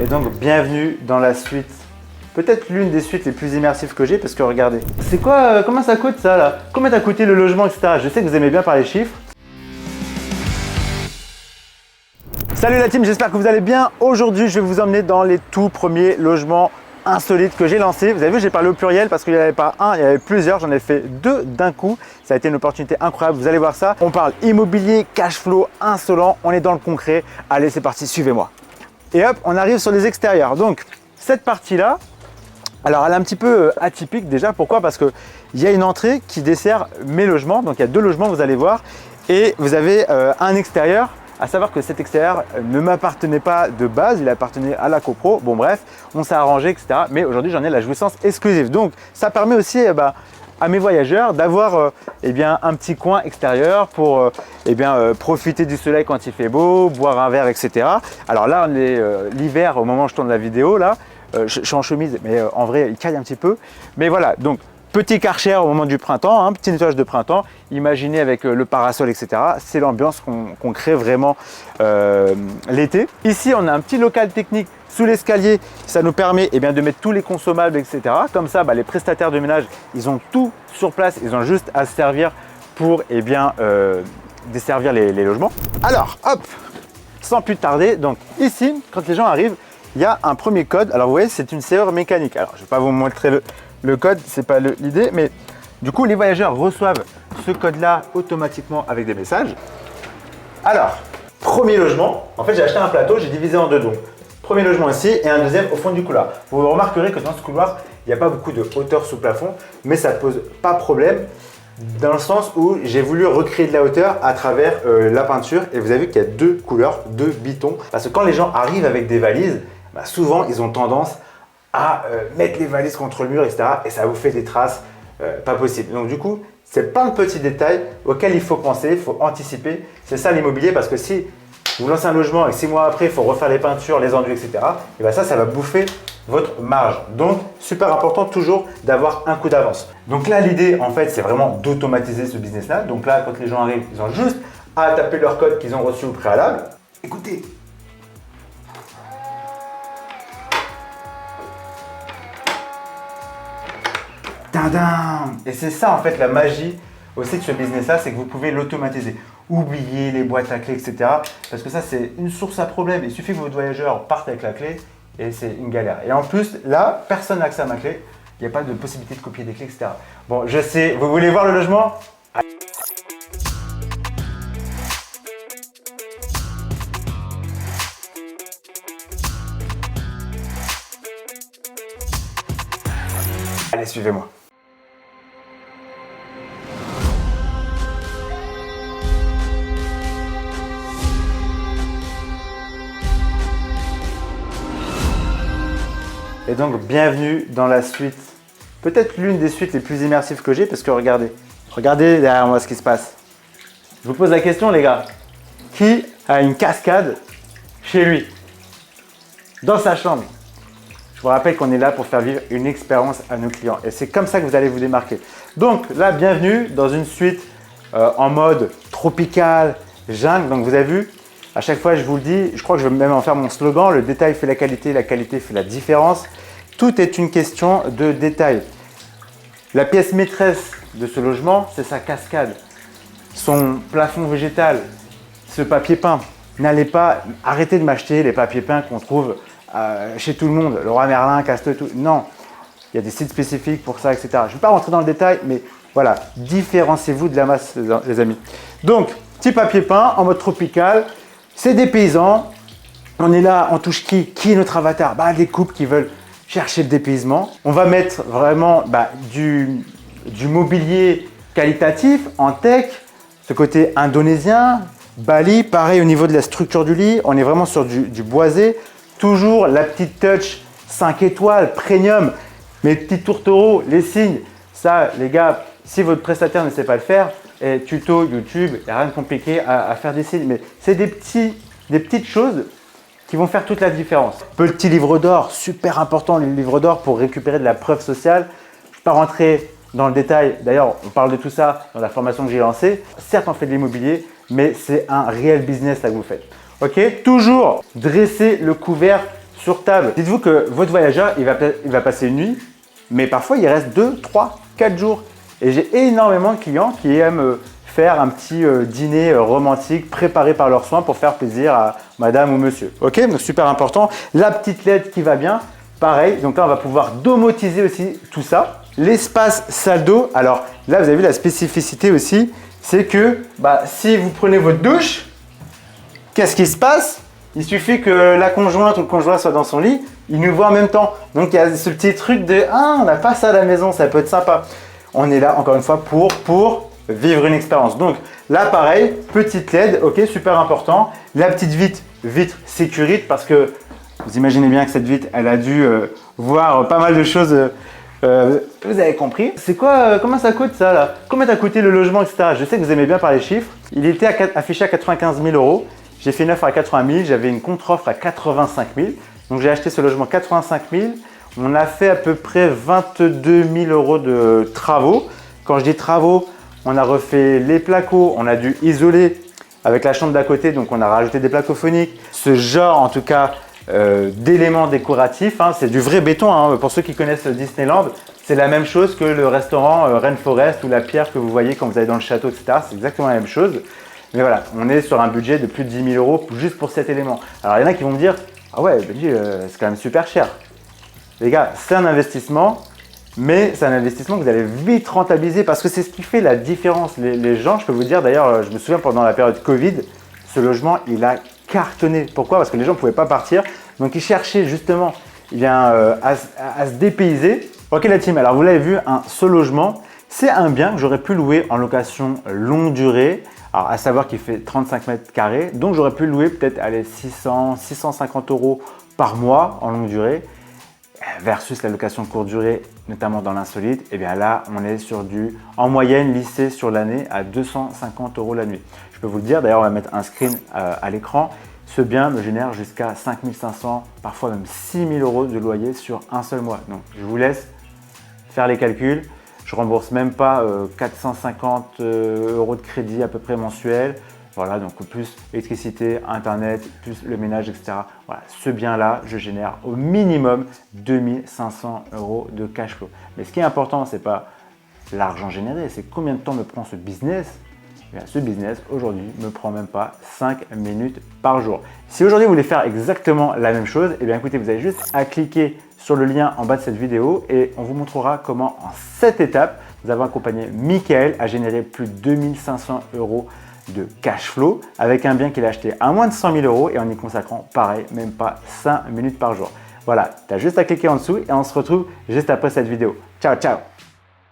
Et donc bienvenue dans la suite, peut-être l'une des suites les plus immersives que j'ai, parce que regardez. C'est quoi, comment ça coûte ça là? Combien t'as coûté le logement, etc. Je sais que vous aimez bien parler chiffres. Salut la team, j'espère que vous allez bien. Aujourd'hui, je vais vous emmener dans les tout premiers logements insolites que j'ai lancés. Vous avez vu, j'ai parlé au pluriel parce qu'il n'y avait pas un, il y avait plusieurs. J'en ai fait deux d'un coup. Ça a été une opportunité incroyable, vous allez voir ça. On parle immobilier, cash flow, insolent. On est dans le concret. Allez, c'est parti, suivez-moi. Et hop, on arrive sur les extérieurs. Donc, cette partie-là, alors elle est un petit peu atypique déjà. Pourquoi? Parce qu'il y a une entrée qui dessert mes logements. Donc, il y a deux logements, vous allez voir. Et vous avez un extérieur. À savoir que cet extérieur ne m'appartenait pas de base, il appartenait à la copro. Bon bref, on s'est arrangé, etc. Mais aujourd'hui, j'en ai la jouissance exclusive. Donc, ça permet aussi à mes voyageurs d'avoir un petit coin extérieur pour profiter du soleil quand il fait beau, boire un verre, etc. Alors là, on est l'hiver, au moment où je tourne la vidéo, là, je suis en chemise, mais en vrai, il caille un petit peu. Mais voilà, donc petit Karcher au moment du printemps, un petit nettoyage de printemps, imaginez avec le parasol, etc. C'est l'ambiance qu'on crée vraiment l'été. Ici, on a un petit local technique sous l'escalier. Ça nous permet de mettre tous les consommables, etc. Comme ça, les prestataires de ménage, ils ont tout sur place. Ils ont juste à se servir pour desservir les logements. Alors, hop, sans plus tarder, donc ici, quand les gens arrivent, il y a un premier code. Alors, vous voyez, c'est une serrure mécanique. Alors, je ne vais pas vous montrer le code, c'est pas l'idée, mais du coup, les voyageurs reçoivent ce code-là automatiquement avec des messages. Alors, premier logement, en fait, j'ai acheté un plateau, j'ai divisé en deux. Donc, premier logement ici et un deuxième au fond du couloir. Vous remarquerez que dans ce couloir, il n'y a pas beaucoup de hauteur sous plafond, mais ça ne pose pas problème dans le sens où j'ai voulu recréer de la hauteur à travers la peinture. Et vous avez vu qu'il y a deux couleurs, deux bitons. Parce que quand les gens arrivent avec des valises, souvent, ils ont tendance à mettre les valises contre le mur, etc. Et ça vous fait des traces pas possibles. Donc du coup, c'est plein de petits détails auxquels il faut penser, il faut anticiper. C'est ça l'immobilier, parce que si vous lancez un logement et 6 mois après, il faut refaire les peintures, les enduits, etc. Et ça va bouffer votre marge. Donc, super important toujours d'avoir un coup d'avance. Donc là, l'idée, en fait, c'est vraiment d'automatiser ce business-là. Donc là, quand les gens arrivent, ils ont juste à taper leur code qu'ils ont reçu au préalable. Écoutez. Tadam! Et c'est ça en fait la magie aussi de ce business-là, c'est que vous pouvez l'automatiser. Oubliez les boîtes à clés, etc. Parce que ça, c'est une source à problème. Il suffit que votre voyageur parte avec la clé et c'est une galère. Et en plus, là, personne n'a accès à ma clé. Il n'y a pas de possibilité de copier des clés, etc. Bon, je sais, vous voulez voir le logement? Allez, suivez-moi. Et donc, bienvenue dans la suite, peut-être l'une des suites les plus immersives que j'ai, parce que regardez derrière moi ce qui se passe. Je vous pose la question, les gars. Qui a une cascade chez lui, dans sa chambre? Je vous rappelle qu'on est là pour faire vivre une expérience à nos clients. Et c'est comme ça que vous allez vous démarquer. Donc là, bienvenue dans une suite en mode tropical, jungle. Donc vous avez vu, à chaque fois, je vous le dis, je crois que je vais même en faire mon slogan, le détail fait la qualité fait la différence. Tout est une question de détail. La pièce maîtresse de ce logement, c'est sa cascade, son plafond végétal, ce papier peint. N'allez pas arrêter de m'acheter les papiers peints qu'on trouve chez tout le monde, Leroy Merlin, Caste, tout. Non, il y a des sites spécifiques pour ça, etc. Je ne vais pas rentrer dans le détail, mais voilà, différenciez-vous de la masse, les amis. Donc, petit papier peint en mode tropical. C'est des paysans, on est là, on touche qui est notre avatar? Des couples qui veulent chercher le dépaysement. On va mettre vraiment du mobilier qualitatif en tech, ce côté indonésien, Bali, pareil au niveau de la structure du lit, on est vraiment sur du boisé. Toujours la petite touch 5 étoiles, premium, mes petits tourtereaux, les signes. Ça, les gars, si votre prestataire ne sait pas le faire, et tuto YouTube, il n'y a rien de compliqué à faire des signes, mais c'est des petites choses qui vont faire toute la différence. Petit livre d'or, super important le livre d'or pour récupérer de la preuve sociale. Je ne vais pas rentrer dans le détail, d'ailleurs on parle de tout ça dans la formation que j'ai lancée. Certes on fait de l'immobilier, mais c'est un réel business là que vous faites. Ok, toujours dresser le couvert sur table. Dites-vous que votre voyageur, il va passer une nuit, mais parfois il reste 2, 3, 4 jours. Et j'ai énormément de clients qui aiment faire un petit dîner romantique préparé par leurs soins pour faire plaisir à madame ou monsieur. Ok, donc super important. La petite LED qui va bien, pareil. Donc là, on va pouvoir domotiser aussi tout ça. L'espace salle d'eau, alors là, vous avez vu la spécificité aussi, c'est que si vous prenez votre douche, qu'est-ce qui se passe? Il suffit que la conjointe ou le conjoint soit dans son lit, il nous voit en même temps. Donc il y a ce petit truc de « Ah, on n'a pas ça à la maison, ça peut être sympa ». On est là encore une fois pour vivre une expérience. Donc là pareil, petite LED, ok, super important. La petite vitre sécurite parce que vous imaginez bien que cette vitre, elle a dû voir pas mal de choses. Vous avez compris. C'est quoi, comment ça coûte ça là? Combien t'as coûté le logement, etc. Je sais que vous aimez bien par les chiffres. Il était affiché à 95 000 euros. J'ai fait une offre à 80 000, j'avais une contre-offre à 85 000. Donc j'ai acheté ce logement 85 000. On a fait à peu près 22 000 euros de travaux. Quand je dis travaux, on a refait les placos, on a dû isoler avec la chambre d'à côté, donc on a rajouté des plaques phoniques. Ce genre en tout cas d'éléments décoratifs, hein, c'est du vrai béton. Hein. Pour ceux qui connaissent Disneyland, c'est la même chose que le restaurant Rainforest ou la pierre que vous voyez quand vous allez dans le château, etc. C'est exactement la même chose. Mais voilà, on est sur un budget de plus de 10 000 euros juste pour cet élément. Alors il y en a qui vont me dire « Ah ouais, Benji, c'est quand même super cher ». Les gars, c'est un investissement, mais c'est un investissement que vous allez vite rentabiliser parce que c'est ce qui fait la différence. Les gens, je peux vous dire, d'ailleurs, je me souviens pendant la période Covid, ce logement, il a cartonné. Pourquoi? Parce que les gens ne pouvaient pas partir. Donc, ils cherchaient justement à se dépayser. Ok la team, alors vous l'avez vu, ce logement, c'est un bien que j'aurais pu louer en location longue durée. Alors, à savoir qu'il fait 35 mètres carrés. Donc, j'aurais pu louer peut-être 600, 650 euros par mois en longue durée. Versus la location courte durée, notamment dans l'insolite, et bien là, on est sur en moyenne, lissé sur l'année à 250 euros la nuit. Je peux vous le dire, d'ailleurs, on va mettre un screen à l'écran. Ce bien me génère jusqu'à 5 500, parfois même 6 000 euros de loyer sur un seul mois. Donc, je vous laisse faire les calculs. Je rembourse même pas 450 euros de crédit à peu près mensuel. Voilà, donc plus électricité, internet, plus le ménage, etc. Voilà, ce bien-là, je génère au minimum 2500 euros de cash flow. Mais ce qui est important, ce n'est pas l'argent généré, c'est combien de temps me prend ce business. Et bien, ce business, aujourd'hui, ne me prend même pas 5 minutes par jour. Si aujourd'hui, vous voulez faire exactement la même chose, et bien écoutez, vous avez juste à cliquer sur le lien en bas de cette vidéo et on vous montrera comment, en 7 étapes, nous avons accompagné Michael à générer plus de 2500 euros de cash flow avec un bien qu'il a acheté à moins de 100 000 euros et en y consacrant pareil, même pas 5 minutes par jour. Voilà, tu as juste à cliquer en dessous et on se retrouve juste après cette vidéo. Ciao, ciao!